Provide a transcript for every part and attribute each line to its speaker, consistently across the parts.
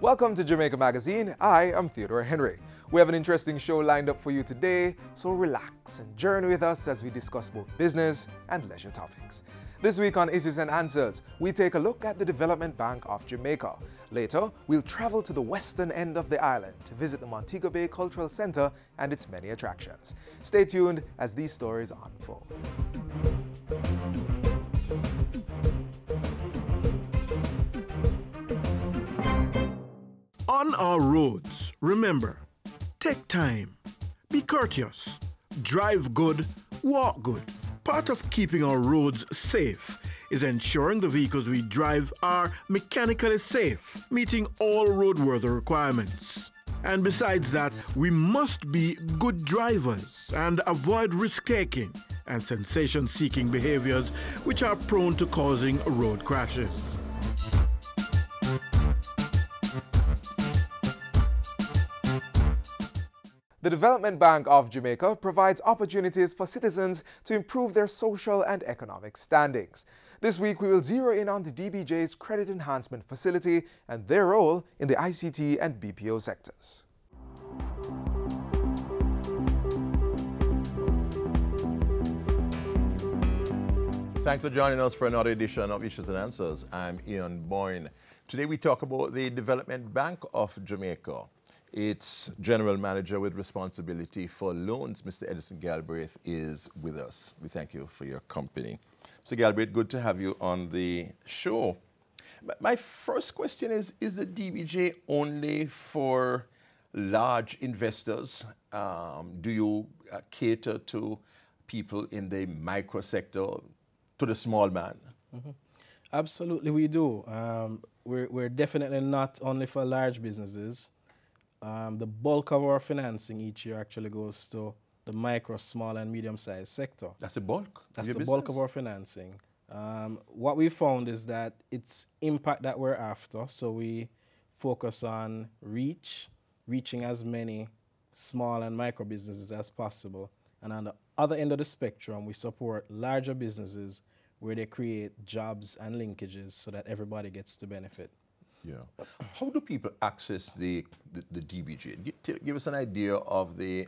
Speaker 1: Welcome to Jamaica Magazine. I am Theodore Henry. We have an interesting show lined up for you today, so relax and journey with us as we discuss both business and leisure topics. This week on Issues and Answers, we take a look at the Development Bank of Jamaica. Later, we'll travel to the western end of the island to visit the Montego Bay Cultural Center and its many attractions. Stay tuned as these stories unfold.
Speaker 2: On our roads, remember, take time, be courteous, drive good, walk good. Part of keeping our roads safe is ensuring the vehicles we drive are mechanically safe, meeting all roadworthy requirements. And besides that, we must be good drivers and avoid risk-taking and sensation-seeking behaviors which are prone to causing road crashes.
Speaker 1: The Development Bank of Jamaica provides opportunities for citizens to improve their social and economic standings. This week, we will zero in on the DBJ's Credit Enhancement Facility and their role in the ICT and BPO sectors.
Speaker 3: Thanks for joining us for another edition of Issues and Answers. I'm Ian Boyne. Today we talk about the Development Bank of Jamaica. Its General Manager with responsibility for loans, Mr. Edison Galbraith, is with us. We thank you for your company. Mr. Galbraith, good to have you on the show. My first question is the DBJ only for large investors? Do you cater to people in the micro sector, to the small man?
Speaker 4: Mm-hmm. Absolutely, we do. We're definitely not only for large businesses. The bulk of our financing each year actually goes to the micro, small, and medium-sized sector.
Speaker 3: That's the bulk?
Speaker 4: That's the bulk of our financing. What we found is that it's impact that we're after, so we focus on reaching as many small and micro businesses as possible. And on the other end of the spectrum, we support larger businesses where they create jobs and linkages so that everybody gets to benefit.
Speaker 3: Yeah. How do people access the DBJ? Give us an idea of the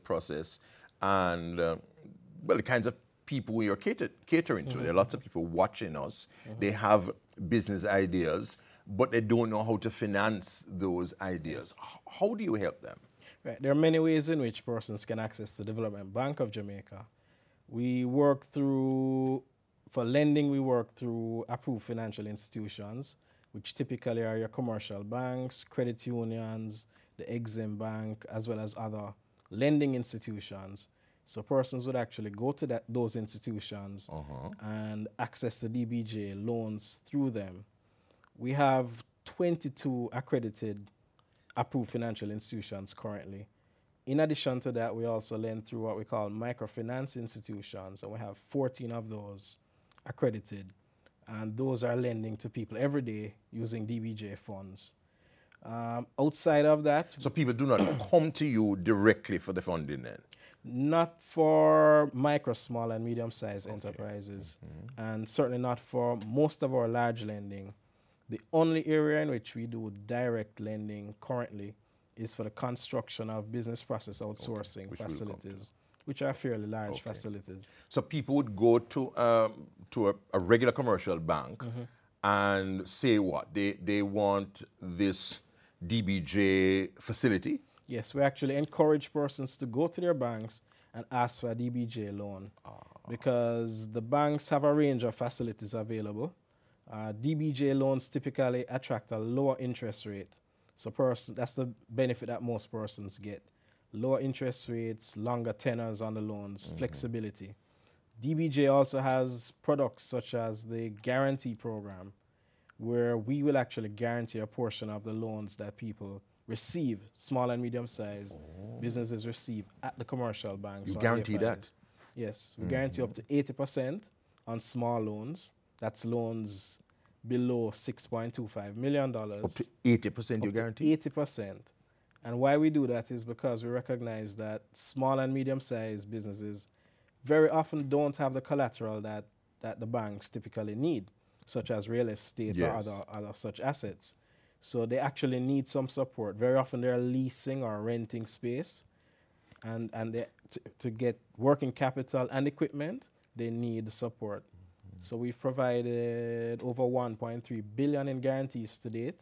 Speaker 3: process and well, the kinds of people we are catering to. There are lots of people watching us. They have business ideas, but they don't know how to finance those ideas. How do you help them?
Speaker 4: Right. There are many ways in which persons can access the Development Bank of Jamaica. We work through, for lending, we work through approved financial institutions, which typically are your commercial banks, credit unions, the Exim Bank, as well as other lending institutions. So persons would actually go to those institutions and access the DBJ loans through them. We have 22 accredited approved financial institutions currently. In addition to that, we also lend through what we call microfinance institutions, and we have 14 of those accredited. And those are lending to people every day using DBJ funds. Outside of that...
Speaker 3: So people do not come to you directly for the funding then?
Speaker 4: Not for micro, small, and medium-sized enterprises, and certainly not for most of our large lending. The only area in which we do direct lending currently is for the construction of business process outsourcing facilities, which are fairly large facilities.
Speaker 3: So people would go to a regular commercial bank and say what? They want this DBJ facility?
Speaker 4: Yes, we actually encourage persons to go to their banks and ask for a DBJ loan because the banks have a range of facilities available. DBJ loans typically attract a lower interest rate. So that's the benefit that most persons get. Lower interest rates, longer tenors on the loans, flexibility. DBJ also has products such as the guarantee program, where we will actually guarantee a portion of the loans that people receive, small and medium-sized businesses receive at the commercial banks.
Speaker 3: You guarantee that?
Speaker 4: Yes, we guarantee up to 80% on small loans. That's loans below $6.25 million.
Speaker 3: Up to 80% you guarantee?
Speaker 4: 80%. And why we do that is because we recognize that small and medium-sized businesses very often don't have the collateral that the banks typically need, such as real estate or other such assets. So they actually need some support. Very often they're leasing or renting space, and they, to get working capital and equipment, they need support. So we've provided over 1.3 billion in guarantees to date,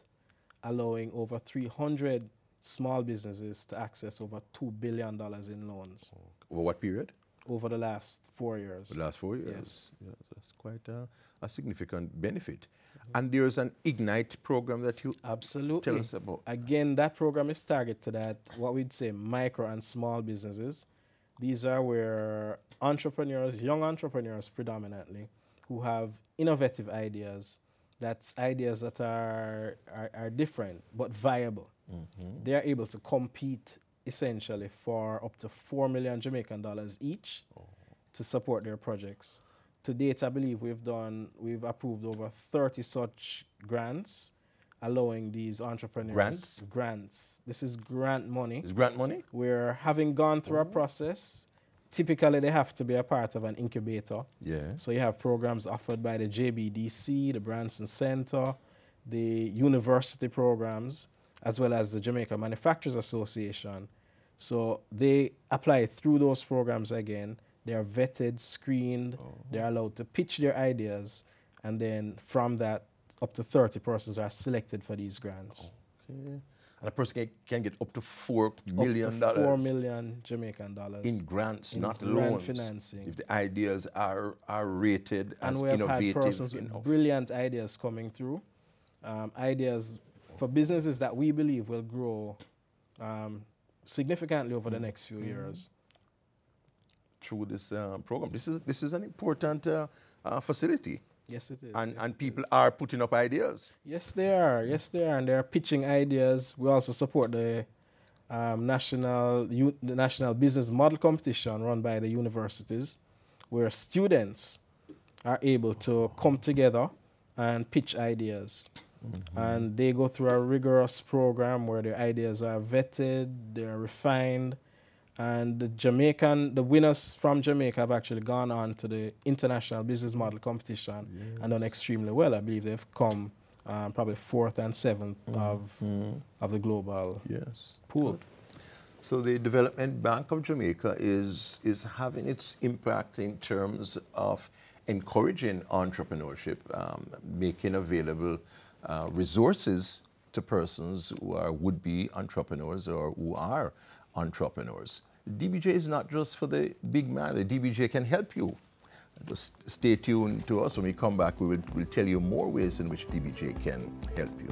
Speaker 4: allowing over 300 small businesses to access over $2 billion in loans.
Speaker 3: Over what period?
Speaker 4: Over the last 4 years.
Speaker 3: The last 4 years?
Speaker 4: Yes.
Speaker 3: Yeah, that's quite a significant benefit. And there's an Ignite program that you
Speaker 4: Absolutely.
Speaker 3: tell us about.
Speaker 4: Again, that program is targeted at what we'd say micro and small businesses. These are where entrepreneurs, young entrepreneurs predominantly, who have innovative ideas, that's ideas that are different but viable. They are able to compete essentially for up to $4 million Jamaican dollars each to support their projects. To date, I believe we've approved over 30 such grants, allowing these entrepreneurs grants. This is grant money.
Speaker 3: Is grant money?
Speaker 4: We're having gone through a process. Typically, they have to be a part of an incubator.
Speaker 3: Yeah.
Speaker 4: So you have programs offered by the JBDC, the Branson Center, the university programs, as well as the Jamaica Manufacturers Association. So they apply through those programs again. They are vetted, screened, they're allowed to pitch their ideas, and then from that, up to 30 persons are selected for these grants.
Speaker 3: Okay. And a person can get up to $4 million.
Speaker 4: Up to $4 million Jamaican dollars.
Speaker 3: In grants,
Speaker 4: in
Speaker 3: not
Speaker 4: grant
Speaker 3: loans.
Speaker 4: financing.
Speaker 3: If the ideas are rated as
Speaker 4: and we have
Speaker 3: innovative
Speaker 4: had persons with
Speaker 3: enough.
Speaker 4: brilliant ideas coming through. Ideas for businesses that we believe will grow significantly over the next few years.
Speaker 3: Through this program. This is an important facility.
Speaker 4: Yes, it is.
Speaker 3: And people are putting up ideas.
Speaker 4: Yes, they are. Yes, they are. And they're pitching ideas. We also support the national business model competition run by the universities, where students are able to come together and pitch ideas. And they go through a rigorous program where their ideas are vetted, they're refined. And the winners from Jamaica have actually gone on to the International Business Model Competition and done extremely well. I believe they've come probably 4th and 7th of the global pool.
Speaker 3: Good. So the Development Bank of Jamaica is having its impact in terms of encouraging entrepreneurship, making available resources to persons who are would-be entrepreneurs or who are entrepreneurs. DBJ is not just for the big man. The DBJ can help you. Just stay tuned to us. When we come back, we'll tell you more ways in which DBJ can help you.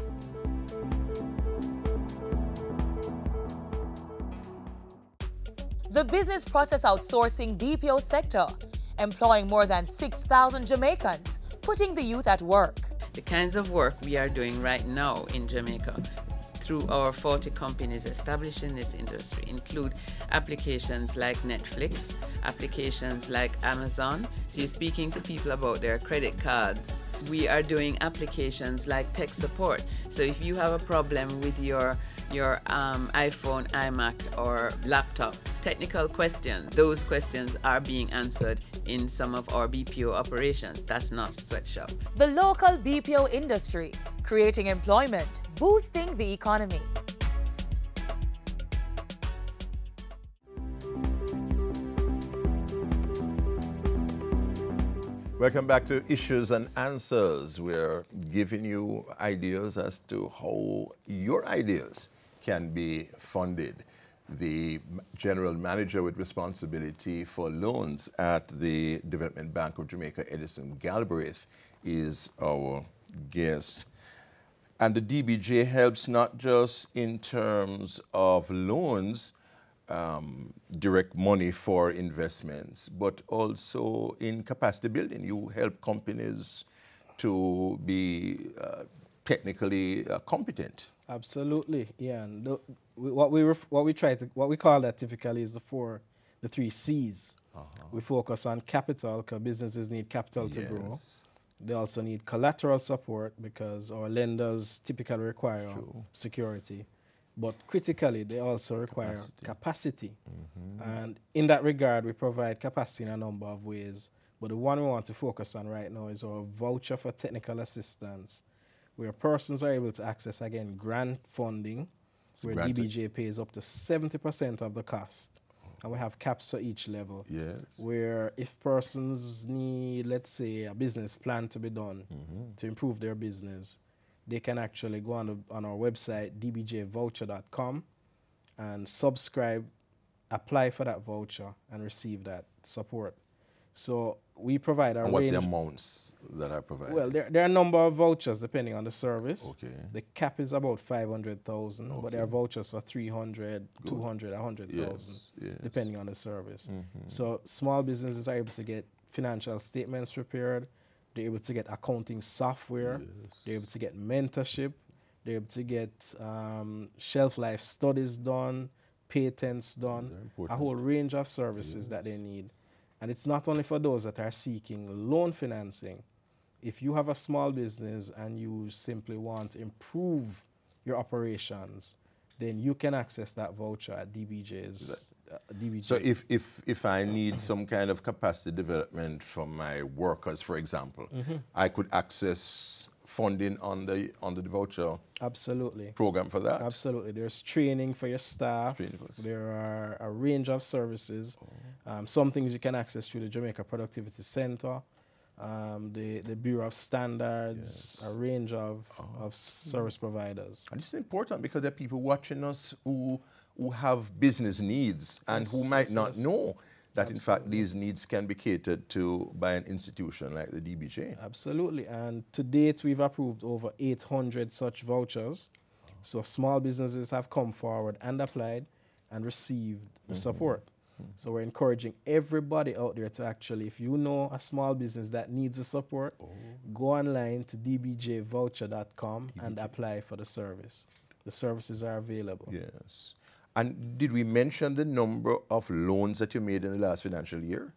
Speaker 5: The business process outsourcing BPO sector, employing more than 6,000 Jamaicans, putting the youth at work.
Speaker 6: The kinds of work we are doing right now in Jamaica through our 40 companies established in this industry include applications like Netflix, applications like Amazon. So you're speaking to people about their credit cards. We are doing applications like tech support. So if you have a problem with your iPhone, iMac, or laptop, technical questions, those questions are being answered in some of our BPO operations. That's not a sweatshop.
Speaker 5: The local BPO industry, creating employment, boosting the economy.
Speaker 3: Welcome back to Issues and Answers. We're giving you ideas as to how your ideas can be funded. The General Manager with responsibility for loans at the Development Bank of Jamaica, Edison Galbraith, is our guest. And the DBJ helps not just in terms of loans, direct money for investments, but also in capacity building. You help companies to be technically competent.
Speaker 4: Absolutely, yeah. And what we call that typically is the 3 C's. We focus on capital because businesses need capital to grow. They also need collateral support because our lenders typically require security. But critically, they also require capacity. And in that regard, we provide capacity in a number of ways. But the one we want to focus on right now is our voucher for technical assistance, where persons are able to access, again, grant funding, where DBJ pays up to 70% of the cost. And we have caps for each level.
Speaker 3: Yes.
Speaker 4: Where if persons need, let's say, a business plan to be done to improve their business, they can actually go on our website, dbjvoucher.com, and subscribe, apply for that voucher, and receive that support. So we provide our
Speaker 3: And what's
Speaker 4: range.
Speaker 3: the amounts that are provided?
Speaker 4: Well, there are a number of vouchers depending on the service.
Speaker 3: Okay.
Speaker 4: The cap is about 500,000, but there are
Speaker 3: Okay.
Speaker 4: vouchers for 300,
Speaker 3: Good.
Speaker 4: 200, 100,000,
Speaker 3: Yes.
Speaker 4: depending on the service. So small businesses are able to get financial statements prepared. They're able to get accounting software. They're able to get mentorship. They're able to get shelf life studies done, patents done, a whole range of services that they need. And it's not only for those that are seeking loan financing. If you have a small business and you simply want to improve your operations, then you can access that voucher at DBJ's. DBJ.
Speaker 3: So if I need some kind of capacity development for my workers, for example, I could access funding on the voucher
Speaker 4: Absolutely.
Speaker 3: program for that?
Speaker 4: Absolutely. There's training for your staff.
Speaker 3: Training for staff.
Speaker 4: There are a range of services. Some things you can access through the Jamaica Productivity Center, the Bureau of Standards, a range of service providers.
Speaker 3: And it's important because there are people watching us who have business needs and who might not know that in fact these needs can be catered to by an institution like the DBJ.
Speaker 4: Absolutely. And to date, we've approved over 800 such vouchers. So small businesses have come forward and applied and received the support. So we're encouraging everybody out there to actually, if you know a small business that needs the support, go online to dbjvoucher.com and apply for the service. The services are available.
Speaker 3: Yes. And did we mention the number of loans that you made in the last financial year?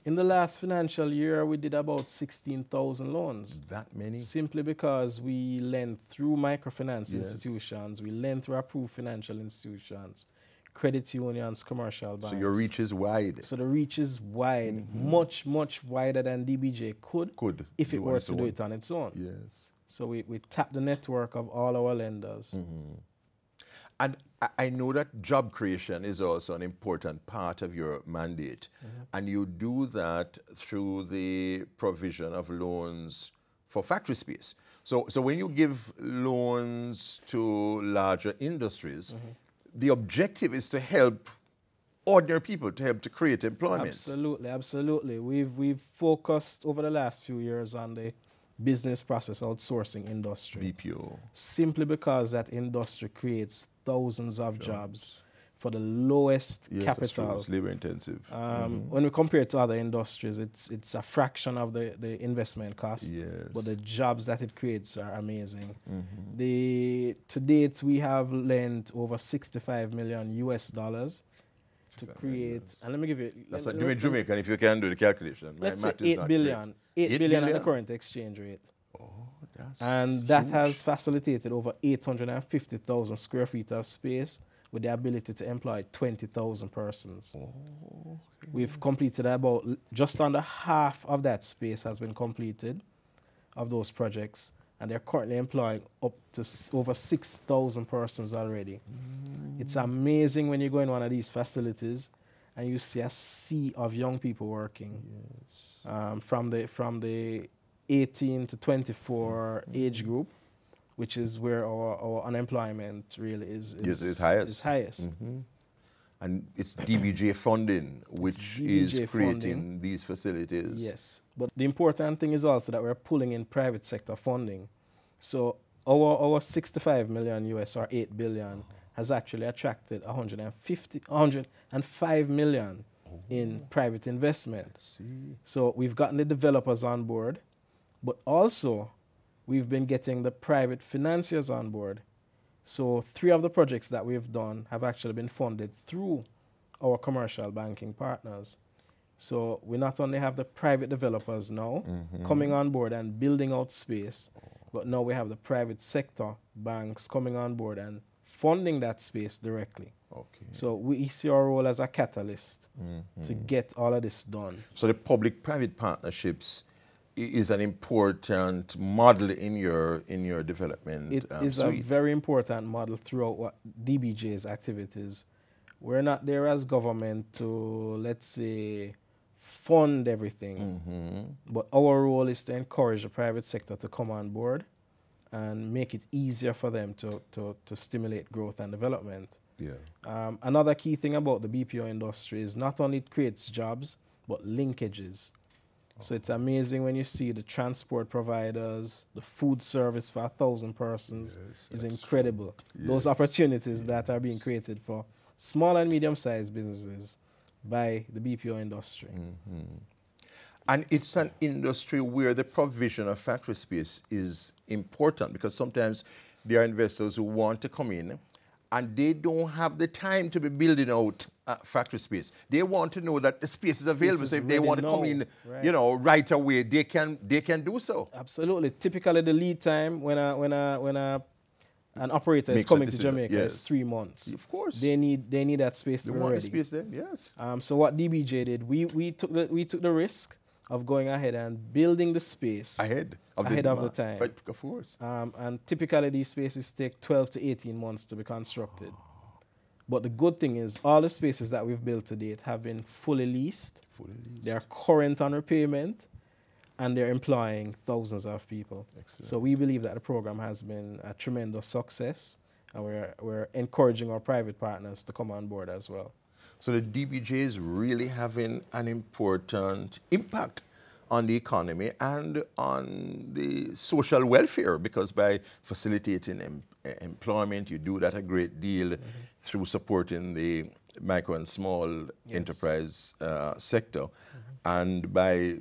Speaker 4: In the last financial year, we did about 16,000 loans.
Speaker 3: That many?
Speaker 4: Simply because we lend through microfinance institutions, we lend through approved financial institutions, credit unions, commercial banks.
Speaker 3: So your reach is wide.
Speaker 4: So the reach is wide, much, much wider than DBJ could if it were to do it on its own.
Speaker 3: Yes.
Speaker 4: So we tap the network of all our lenders.
Speaker 3: And I know that job creation is also an important part of your mandate. And you do that through the provision of loans for factory space. So when you give loans to larger industries, the objective is to help ordinary people, to help to create employment.
Speaker 4: Absolutely, absolutely. We've focused over the last few years on the business process outsourcing industry.
Speaker 3: BPO.
Speaker 4: Simply because that industry creates thousands of jobs for the lowest capital.
Speaker 3: It's labor intensive.
Speaker 4: When we compare it to other industries, it's a fraction of the investment cost, but the jobs that it creates are amazing. To date, we have lent over $65 million to create, and let me give you...
Speaker 3: That's like doing Jamaican, if you can do the calculation.
Speaker 4: Let's say 8 billion. 8 billion at the current exchange rate. And that has facilitated over 850,000 square feet of space with the ability to employ 20,000 persons. We've completed about, just under half of that space has been completed of those projects, and they're currently employing up to over 6,000 persons already. It's amazing when you go in one of these facilities and you see a sea of young people working. From the 18 to 24 age group, which is where our unemployment really is highest.
Speaker 3: And it's DBJ funding, which is creating these facilities.
Speaker 4: Yes, but the important thing is also that we're pulling in private sector funding. So our 65 million US or 8 billion has actually attracted 105 million in private investment. So we've gotten the developers on board, but also we've been getting the private financiers on board. So 3 of the projects that we've done have actually been funded through our commercial banking partners. So we not only have the private developers now coming on board and building out space, but now we have the private sector banks coming on board and funding that space directly. So we see our role as a catalyst to get all of this done.
Speaker 3: So the public-private partnerships is an important model in your development
Speaker 4: It is
Speaker 3: suite.
Speaker 4: a very important model throughout what DBJ's activities. We're not there as government to, let's say, fund everything, but our role is to encourage the private sector to come on board and make it easier for them to stimulate growth and development.
Speaker 3: Yeah.
Speaker 4: Another key thing about the BPO industry is not only it creates jobs, but linkages. So it's amazing when you see the transport providers, the food service for 1,000 persons is incredible.
Speaker 3: Yes.
Speaker 4: Those opportunities that are being created for small and medium-sized businesses by the BPO industry.
Speaker 3: And it's an industry where the provision of factory space is important, because sometimes there are investors who want to come in and they don't have the time to be building out factory space. They want to know that the space is available. So if they want to come in, you know, right away, they can do so.
Speaker 4: Absolutely. Typically, the lead time when an operator is coming to Jamaica is 3 months.
Speaker 3: Of course.
Speaker 4: They need that space to be ready.
Speaker 3: The space then, yes.
Speaker 4: So what DBJ did, we took the risk of going ahead and building the space
Speaker 3: ahead of the time. Right, of course.
Speaker 4: And typically these spaces take 12 to 18 months to be constructed. But the good thing is all the spaces that we've built to date have been fully leased. They're current on repayment, and they're employing thousands of people. Excellent. So we believe that the program has been a tremendous success, and we're encouraging our private partners to come on board as well.
Speaker 3: So the DBJ is really having an important impact on the economy and on the social welfare, because by facilitating employment, you do that a great deal through supporting the micro and small enterprise sector, and by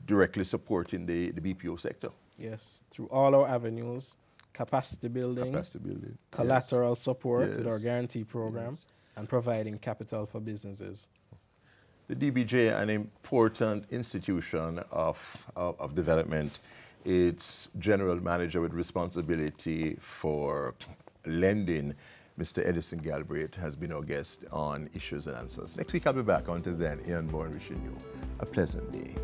Speaker 3: directly supporting the BPO sector.
Speaker 4: Yes, through all our avenues, capacity building, collateral support with our guarantee program, and providing capital for businesses.
Speaker 3: The DBJ, an important institution of development. Its general manager with responsibility for lending, Mr. Edison Galbraith, has been our guest on Issues and Answers. Next week I'll be back. Until then, Ian Bourne wishing you a pleasant day.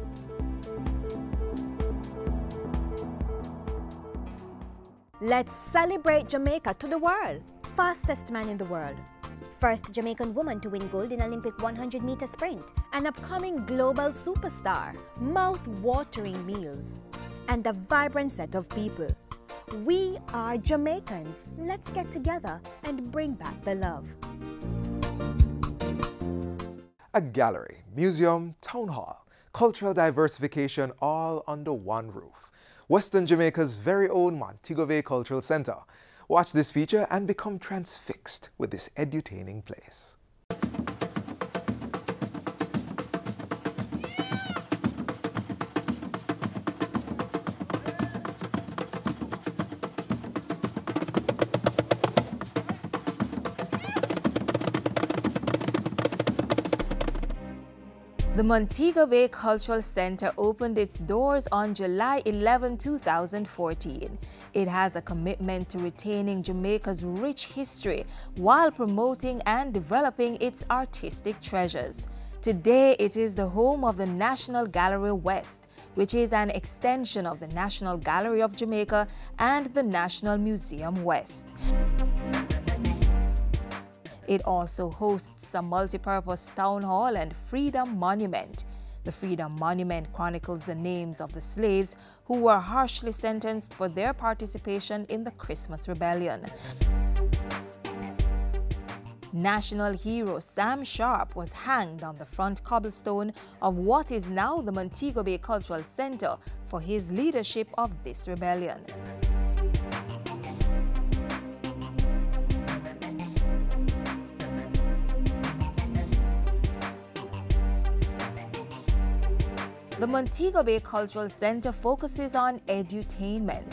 Speaker 7: Let's celebrate Jamaica to the world. Fastest man in the world. First Jamaican woman to win gold in Olympic 100-meter sprint. An upcoming global superstar. Mouth-watering meals. And a vibrant set of people. We are Jamaicans. Let's get together and bring back the love.
Speaker 1: A gallery, museum, town hall, cultural diversification all under one roof. Western Jamaica's very own Montego Bay Cultural Center. Watch this feature and become transfixed with this edutaining place.
Speaker 5: The Montego Bay Cultural Center opened its doors on July 11, 2014. It has a commitment to retaining Jamaica's rich history while promoting and developing its artistic treasures. Today, it is the home of the National Gallery West, which is an extension of the National Gallery of Jamaica and the National Museum West. It also hosts a multi-purpose town hall and Freedom Monument. The Freedom Monument chronicles the names of the slaves who were harshly sentenced for their participation in the Christmas Rebellion. National hero Sam Sharp was hanged on the front cobblestone of what is now the Montego Bay Cultural Center for his leadership of this rebellion. The Montego Bay Cultural Center focuses on edutainment.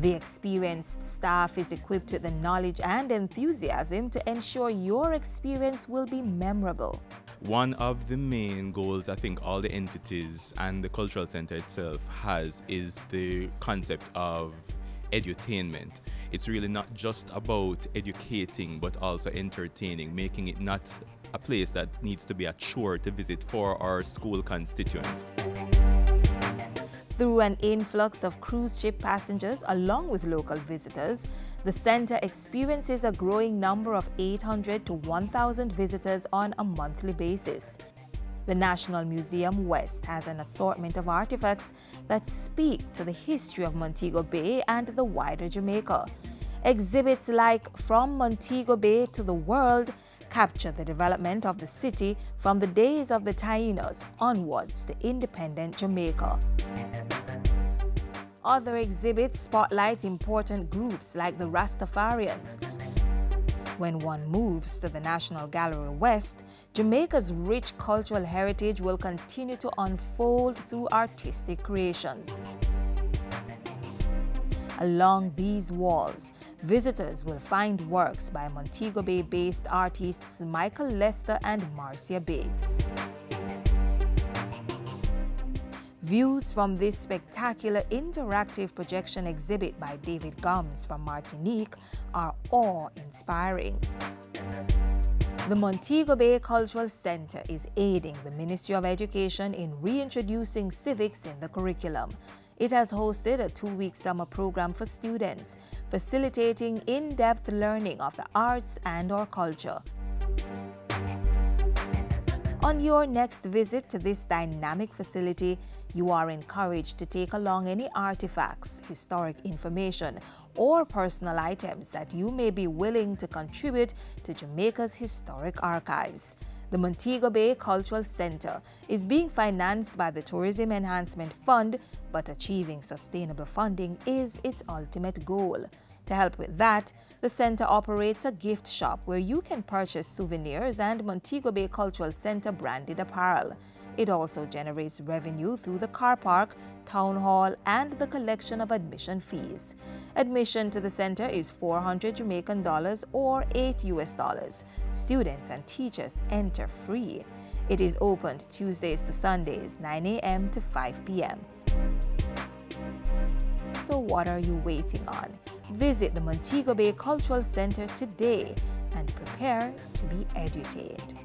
Speaker 5: The experienced staff is equipped with the knowledge and enthusiasm to ensure your experience will be memorable.
Speaker 8: One of the main goals I think all the entities and the cultural center itself has is the concept of edutainment. It's really not just about educating but also entertaining, making it not a place that needs to be a chore to visit for our school constituents.
Speaker 5: Through an influx of cruise ship passengers along with local visitors, the center experiences a growing number of 800 to 1,000 visitors on a monthly basis. The National Museum West has an assortment of artifacts that speak to the history of Montego Bay and the wider Jamaica. Exhibits like From Montego Bay to the World capture the development of the city from the days of the Taínos onwards to independent Jamaica. Other exhibits spotlight important groups like the Rastafarians. When one moves to the National Gallery West, Jamaica's rich cultural heritage will continue to unfold through artistic creations. Along these walls, visitors will find works by Montego Bay-based artists Michael Lester and Marcia Biggs. Views from this spectacular interactive projection exhibit by David Gums from Martinique are awe-inspiring. The Montego Bay Cultural Center is aiding the Ministry of Education in reintroducing civics in the curriculum. It has hosted a 2-week summer program for students, facilitating in-depth learning of the arts and/or culture. On your next visit to this dynamic facility, you are encouraged to take along any artifacts, historic information, or personal items that you may be willing to contribute to Jamaica's historic archives. The Montego Bay Cultural Center is being financed by the Tourism Enhancement Fund, but achieving sustainable funding is its ultimate goal. To help with that, the center operates a gift shop where you can purchase souvenirs and Montego Bay Cultural Center branded apparel. It also generates revenue through the car park, town hall, and the collection of admission fees. Admission to the center is $400 Jamaican or $8 US. Students and teachers enter free. It is opened Tuesdays to Sundays, 9 a.m. to 5 p.m. So what are you waiting on? Visit the Montego Bay Cultural Center today and prepare to be edutained.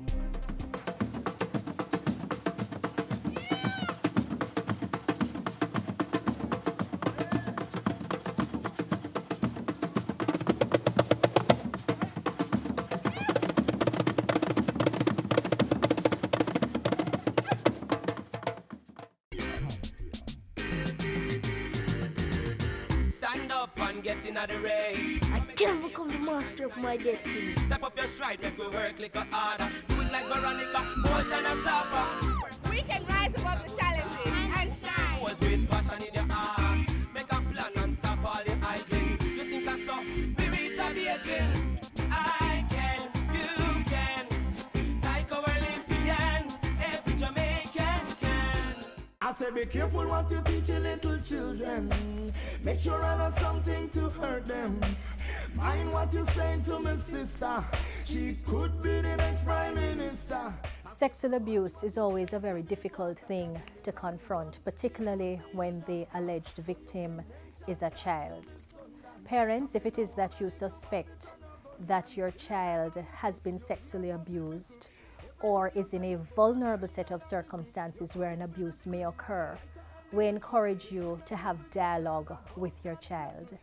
Speaker 9: Stand up and get in the race.
Speaker 10: I can become the master of my destiny.
Speaker 9: Step up your stride, make we work like a harder. Do it like Veronica, more than a supper.
Speaker 11: We can rise above the challenges and shine.
Speaker 9: Was with passion in your heart. Make a plan and stop all the idling. You think I saw? We reach out the edging. I can, you can. Like our Olympians, every Jamaican can.
Speaker 2: I say be careful what you teach your little children. Make sure I know something to hurt them. Mind what you saying to my sister. She could be the next Prime Minister.
Speaker 12: Sexual abuse is always a very difficult thing to confront, particularly when the alleged victim is a child. Parents, if it is that you suspect that your child has been sexually abused or is in a vulnerable set of circumstances where an abuse may occur, we encourage you to have dialogue with your child.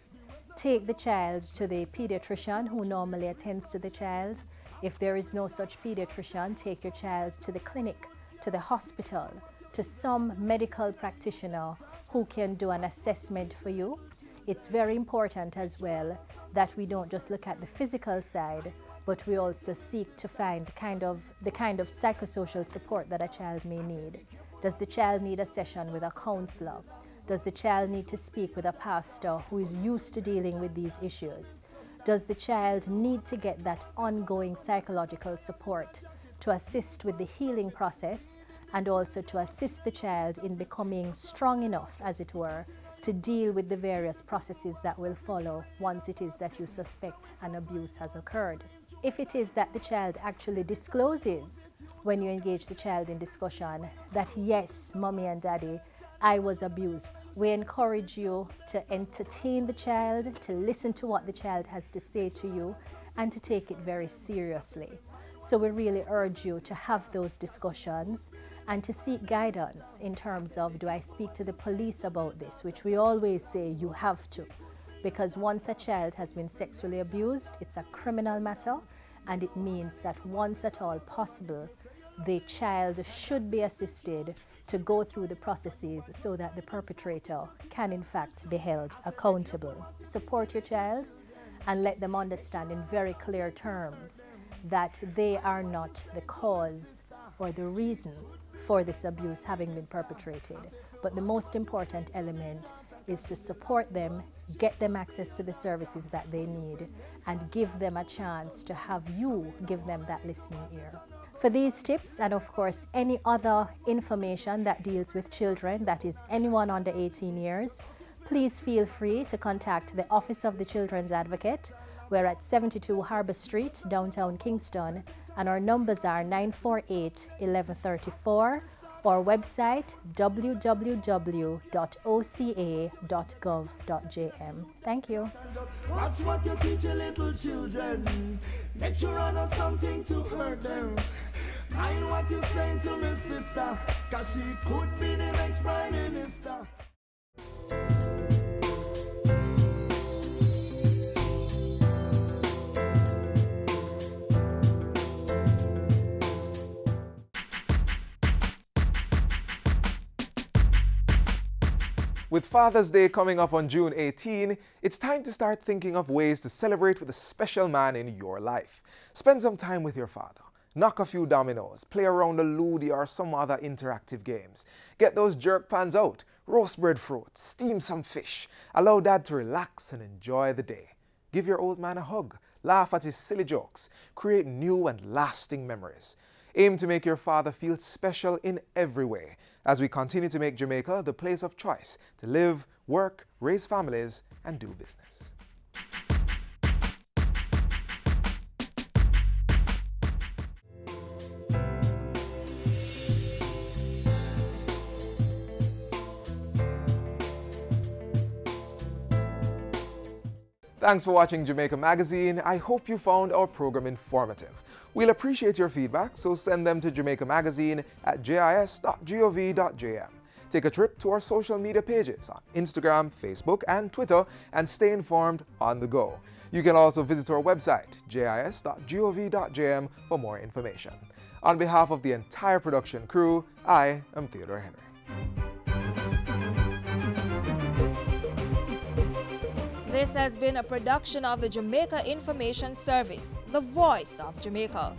Speaker 12: Take the child to the pediatrician who normally attends to the child. If there is no such pediatrician, take your child to the clinic, to the hospital, to some medical practitioner who can do an assessment for you. It's very important as well that we don't just look at the physical side, but we also seek to find the kind of psychosocial support that a child may need. Does the child need a session with a counselor? Does the child need to speak with a pastor who is used to dealing with these issues? Does the child need to get that ongoing psychological support to assist with the healing process and also to assist the child in becoming strong enough, as it were, to deal with the various processes that will follow once it is that you suspect an abuse has occurred? If it is that the child actually discloses when you engage the child in discussion that, yes, mommy and daddy, I was abused, we encourage you to entertain the child, to listen to what the child has to say to you, and to take it very seriously. So we really urge you to have those discussions and to seek guidance in terms of, do I speak to the police about this, which we always say you have to, because once a child has been sexually abused, it's a criminal matter, and it means that once at all possible, the child should be assisted to go through the processes so that the perpetrator can in fact be held accountable. Support your child and let them understand in very clear terms that they are not the cause or the reason for this abuse having been perpetrated. But the most important element is to support them, get them access to the services that they need, and give them a chance to have you give them that listening ear. For these tips, and of course any other information that deals with children, that is anyone under 18 years, please feel free to contact the Office of the Children's Advocate. We're at 72 Harbour Street, downtown Kingston, and our numbers are 948-1134, or website www.oca.gov.jm. Thank you.
Speaker 13: Watch what you teach your little children. Make sure I know something to hurt them. Mind what you're saying to my sister, cause she could be the next Prime Minister.
Speaker 1: With Father's Day coming up on June 18, it's time to start thinking of ways to celebrate with a special man in your life. Spend some time with your father. Knock a few dominoes, play around a Ludi or some other interactive games. Get those jerk pans out, roast breadfruit, steam some fish. Allow Dad to relax and enjoy the day. Give your old man a hug, laugh at his silly jokes, create new and lasting memories. Aim to make your father feel special in every way as we continue to make Jamaica the place of choice to live, work, raise families, and do business. Thanks for watching Jamaica Magazine. I hope you found our program informative. We'll appreciate your feedback, so send them to Jamaica Magazine at jis.gov.jm. Take a trip to our social media pages on Instagram, Facebook, and Twitter, and stay informed on the go. You can also visit our website, jis.gov.jm, for more information. On behalf of the entire production crew, I am Theodore Henry.
Speaker 5: This has been a production of the Jamaica Information Service, the voice of Jamaica.